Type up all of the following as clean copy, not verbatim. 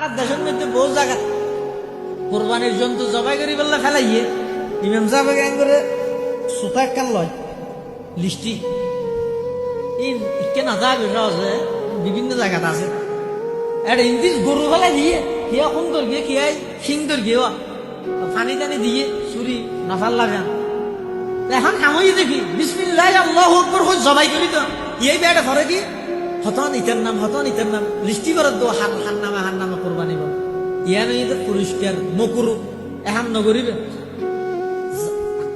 আর দেশের মধ্যে বহু জায়গা কোরবানির জন্তু জবাই করি বললে ফেলাইয়ে ইমাম সাহেব গান করে সুতা কাল লয় লিস্টি ইকে না যাবে সহজে বিভিন্ন জায়গাতে আছে এটা ইন্দিস গরু ফেলাই দিয়ে কিয়া সুন্দর গিয়ে কিয়াই সিংদর গিয়ে পানি টানি দিয়ে চুরি নাফাল লাগান এখন আমি দেখি বিসমিল্লাহ আল্লাহু আকবার কই জবাই করি তো এই বেটা করে কি হতন ইতার নাম লিস্টি করে দো হান নামে কোরবানি বল ইয়ান এই পুরস্কার মকুরু এখন নগরিবে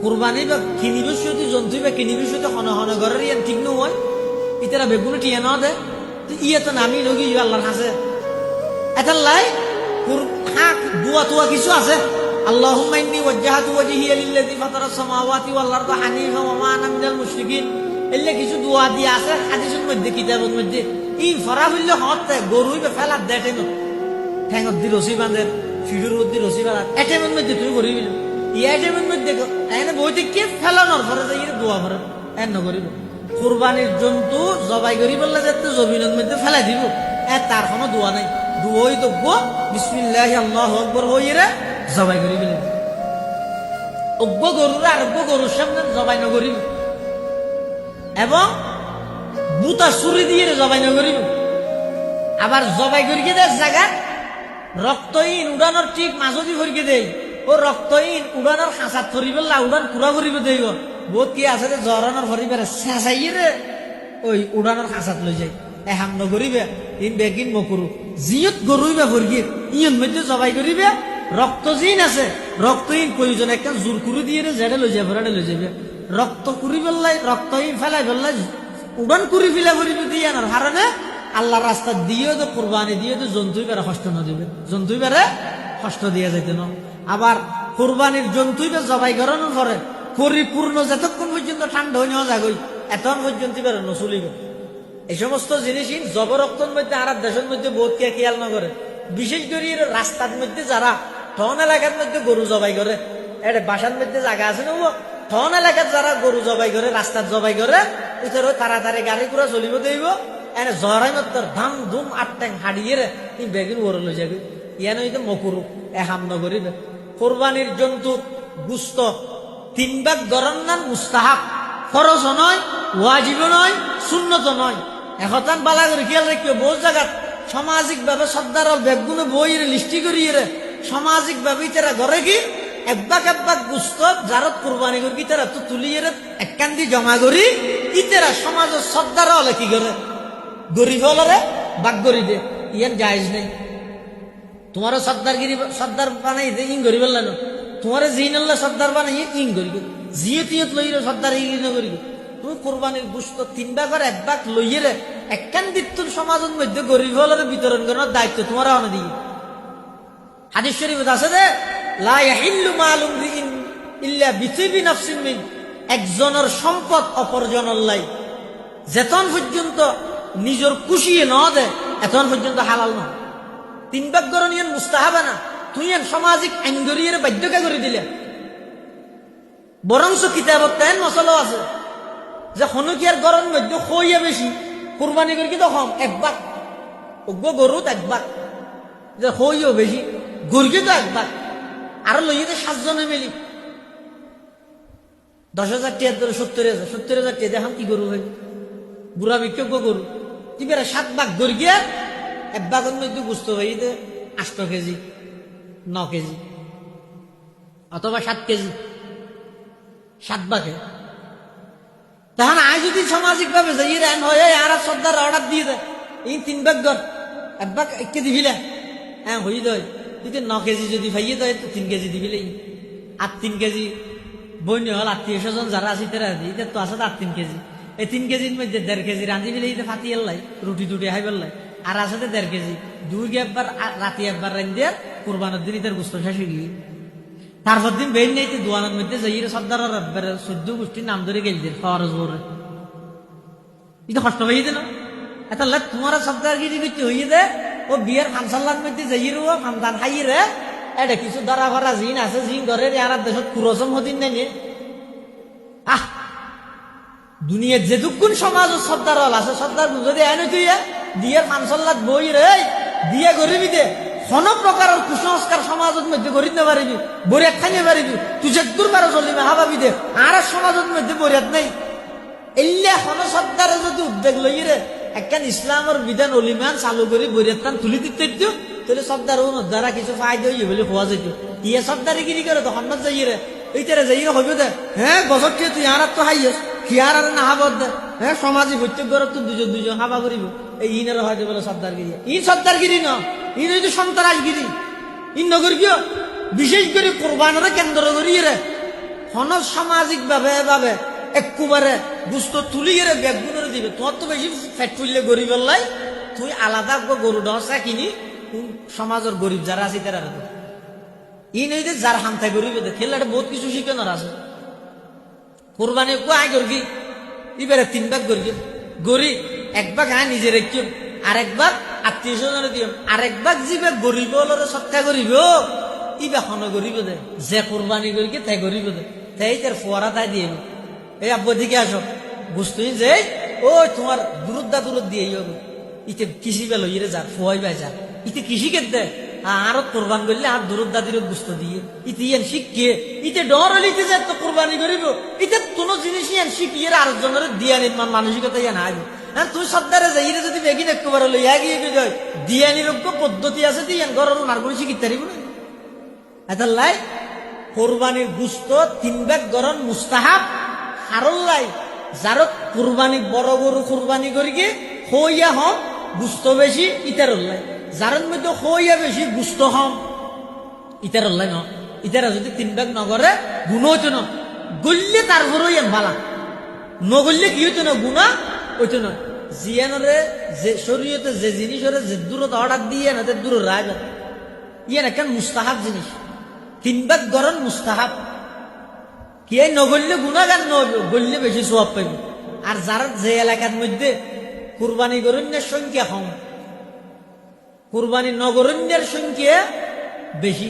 কোরবানি বা কিনিবে যদি জন্তু বা কিনিবে যদি হন ঘরের ইয়ান ঠিক নয় ইতারা বেগুনে টিয়া না দে তো ইয়ে তো নামি নগি আল্লাহর কাছে এটা লাই হাক দুয়া তুয়া কিছু আছে আল্লাহুম্মা ইন্নী ওয়াজ্জাহাতু ওয়াজহিয়া লিল্লাযী ফাতারাস সামাওয়াতি ওয়াল আরদা হানিফা ওয়া মা আনা মিনাল মুশরিকিন এলে কিছু দোয়া দিয়ে আছে হাদিসের মধ্যে কিতাবের মধ্যে এই ফরা হইলে হতে গরুই বে ফেলা দেটে না ঠ্যাঙত দি রসি বাঁধে ফিডুর মধ্যে রসি বাঁধা এটেমের মধ্যে তুই করিবি ই এটেমের মধ্যে এনে বইতে কে ফেলানোর ফরে যাই দোয়া করে এন নকরিব কুরবানির জন্তু জবাই করি বললে যাতে জমিনের মধ্যে ফেলাই দিব তার কোনো দোয়া নাই দোয়াই তো বিসমিল্লাহি আল্লাহু আকবার হইরে জবাই করিবি অজ্ঞ গরুর আর অজ্ঞ গরুর সামনে জবাই নকরিব এবং বুতা ছুরি দিয়ে জবাই নকরিব আবার জবাই করিয়ে দেয় জায়গা রক্তহীন উড়ানোর ঠিক মাঝদি ভরিকে দেয় ও রক্তহীন উড়ানোর খাঁচাত ফরিব উড়ান পুরা ফরিব দেব বহুত কি আছে জরানোর ফরিবার চেঁচাইয়ে রে ওই উড়ানোর খাঁচাত লৈ যায় এহাম নকরিবে ইন বেগিন মকুরু জিয়ত গরুইবা ফরিয়ে ইয়ন মধ্যে জবাই করিবে রক্তহীন আছে রক্তহীন প্রয়োজন একটা জোর কুরু দিয়ে জেডে লৈ যাবে ফেরাডে লৈ যাবে রক্ত কুড়ি বেললাই রক্তহীন ফেলাই বেললাই উড়ান কুড়ি ফিলা করিবে দিয়ে আনার হারানে আল্লাহ রাস্তা দিয়ে তো কোরবানি দিয়ে তো জন্তুই বেড়ে কষ্ট না দিবে জন্তুই বেড়ে কষ্ট দিয়ে যাইতে না আবার কোরবানির জন্তুই বে জবাই করানোর পরে পরিপূর্ণ যতক্ষণ পর্যন্ত ঠান্ডা হয়ে নেওয়া যাগই এতক্ষণ পর্যন্ত বেড়ে নচলিবে এই সমস্ত জিনিসই জবরক্তর মধ্যে আর দেশের মধ্যে বহুত কে খেয়াল না করে বিশেষ করে রাস্তার মধ্যে যারা টন এলাকার মধ্যে গরু জবাই করে এটা বাসার মধ্যে জায়গা আছে না টন এলাকার যারা গরু জবাই করে রাস্তার জবাই করে তাড়াতাড়ি গাড়ি ঘোড়া চলিব দেব এনে জরাই মাত্র ধাম ধুম আটটাং হাড়িয়ে রে তুমি বেগিন ওরে লই যাবি ইয়ান হইতে মকুরু এহাম নগরিবে কোরবানির জন্তু গুস্ত 3 ভাগ গরন্নান মুস্তাহাব ফরজ নয় ওয়াজিব নয় সুন্নত নয় এখন বালা করে খেয়াল রাখবে বহু জায়গা সামাজিক ভাবে সর্দার বেগুনে বইয়ের লিস্টি করিয়ে রে সামাজিক ভাবে তারা ঘরে কি একবাক গুস্ত যারত কোরবানি করি তারা তো তুলিয়ে এককান্দি জমা করি ইতেরা সমাজের সর্দার হলে কি করে গরিব হলরে বাক করি দে ইয়ান জায়েজ নেই তোমারও সর্দার বানাই দে ইন গরিব না তোমার জিন আল্লাহ সর্দার বানাই ইন করি জিয়ত লইরে সর্দার ইন করি তুমি কোরবানির গুস্ত 3 ভাগের 1 ভাগ লইয়ে রে এককান্দিত্বর সমাজের মধ্যে গরিব হলরে বিতরণ করার দায়িত্ব তোমার হনে দিই হাদিস শরীফ আছে দে লা ইয়াহিল্লু মালু রিইন ইল্লা বিতিবি নাফসিন মিন একজনের সম্পদ অপরজনের লাই যেতন পর্যন্ত নিজের খুশিয়ে ন দে এতন পর্যন্ত হালাল না 3 ভাগ গরনিয়ন মুস্তাহাবা না তুই সামাজিক আইন গরিয়ে বাধ্যকা করে দিলে বরংস কিতাবত তাই মশলা আছে যে হনুকিয়ার গরম মধ্যে খইয়া বেশি কুরবানি করি তো কম 1 ভাগ অজ্ঞ গরুত 1 ভাগ যে খইও বেশি গরুকে তো 1 ভাগ আর লইয়ে 7 জনে মিলি 10,000 টাকা ধরে 70,000 টাকা দেখাম কি গরু হয় বুড়া বিক্ষোভ গরু তিবেরা 7 ভাগ গরু গিয়া 1 ভাগের মধ্যে গুস্ত হইতে 8 কেজি 9 কেজি অথবা 7 কেজি 7 ভাগে তখন আজ যদি সামাজিক ভাবে যাই রান হয় আর সর্দার অর্ডার দিয়ে দেয় এই 3 ভাগ গর 1 ভাগ 1 কেজি দিবিলা হ্যাঁ হয়ে যায় যদি 9 কেজি যদি ভাইয়ে দেয় তো 3 কেজি দিবিলে আর 3 কেজি বইন হল আত্মীয় স্বজন যারা আছে তারা দিতে তো আছে আর 3 কেজি এই 3 কেজির মধ্যে 1.5 কেজি রাঁধি বিলে ফাটি এলাই রুটি টুটি হাই বেলাই আর আছে 1.5 কেজি 2 একবার রাতে একবার রান্ধে কোরবানের দিন তার গুস্ত শেষ হয়ে গিয়ে তারপর দিন বেন নেই দোয়ানের মধ্যে যাই সর্দার 14 গোষ্ঠীর নাম ধরে গেল ফরজ বলে এটা কষ্ট হয়ে দিল এটা তোমার সর্দারগিরি করতে হয়ে দে ও বিয়ের ফাংশাল্লার মধ্যে যাই রে ফান্দান খাই রে এটা কিছু ধরা ভরা জিন আছে জিন ঘরে আর দেশত কুরসম হদিন নেই দুনিয়ার যেটুকুন সমাজ সর্দার হল আছে সর্দার যদি এনে তুই দিয়ে ফাংশাল্লাত বই রে দিয়ে গরিবি দে কোন প্রকারের কুসংস্কার সমাজের মধ্যে গড়ি না পারিবি, বরিয়াত খাইতে পারিবি, তুই যে দুর্বার চলিবে হাবাবি দে, আর সমাজের মধ্যে বরিয়াত নাই। এল্লা হন সর্দারে যদি উদ্বেগ লই রে একখান ইসলামের বিধান অলিমান চালু করি বরিয়াত টান তুলি দিতে দিও, তাহলে সর্দার দ্বারা কিছু ফায়দা হইবে বলে হওয়া যেত। ইয়ে সর্দারি গিরি করে তো হন্নত যাই রে, এইটারে যাই রে হইবে দে, হ্যাঁ বছর কে তুই আর তো হাইয়স খিয়ার আর না হাবত দে, হ্যাঁ সমাজে প্রত্যেক ঘর তো দুজন দুজন হাবা করিব, এই ইনের হয়তো বলে সর্দারগিরি। ইন সর্দারগিরি ন, ইন হয়তো সন্ত্রাসগিরি। ইন নগর কিয় বিশেষ করে কোরবানের কেন্দ্র করি রে হন সামাজিক ভাবে একবারে গুস্ত তুলি গেলে ব্যাগগুলো দিবে। তোমার তো বেশি ফ্যাট ফুললে গরিব লাই, তুই আলাদা গরু ডসা কিনি সমাজের গরিব যারা আছে তারা ই নই যে যার হামথায় গরিব খেলাটা বহুত কিছু শিখানোর আছে। কোরবানি আয় করবি এবারে 3 ভাগ করবি, গরিব 1 ভাগ আয় নিজে রেখিম, আর 1 ভাগ আত্মীয় স্বজন দিম, আর 1 ভাগ যিবা গরিব হলরে সৎকা করিব ইবা হন গরিব দে, যে কোরবানি করি তাই গরিব দে, তাই তার ফোয়ারা তাই দিয়ে এই আব্বু দিকে আসো বুঝতুই যে ও তোমার দূরত দিয়ে হবে ইতে কৃষি বেল ইরে যা ফোয়াই বাই যা ইতে কৃষি কেটে আরো কোরবান করলে আর দূরত বুঝতে দিয়ে ইতে ইয়ান শিখকে ইতে ডর হলিতে যে তো কোরবানি করিব ইতে কোনো জিনিস ইয়ান শিখিয়ে আর জনের দিয়া নির্মাণ মানসিকতা ইয়ান আইব। হ্যাঁ তুই সর্দারে যাই রে যদি বেগিন একবার লইয়া গিয়ে যায় দিয়া নিরোগ্য পদ্ধতি আছে তুই ইয়ান ঘরের মার্গুলি শিখিতে পারিব না। এটা লাই কোরবানির গুস্ত 3 ভাগ গরম মুস্তাহাব হারল্লাই যার কুরবানি বড় গরু কুরবানি করি গে হইয়া হম গুস্ত বেশি ইতারল্লাই, যার মধ্যে হইয়া বেশি গুস্ত হম ইতারল্লাই ন। ইতারা যদি 3 ভাগ নগরে গুণ হইতো না, গললে তারপরে ইয়ান ভালা, নগললে কি হইতো না গুণা হইতো না। জিয়ানরে যে শরীয়তে যে জিনিসরে যে দূরত অর্ডার দিয়ে না দূর রায় ইয়ান একটা মুস্তাহাব জিনিস। 3 ভাগ গরম মুস্তাহাব কি নগল্য গুণাগান গল্য বেশি সওয়াব পাইব। আর যারা যে এলাকার মধ্যে কুরবানি গরণ্যের সংখ্যা কম, কুরবানি নগরণ্যের সংখ্যা বেশি,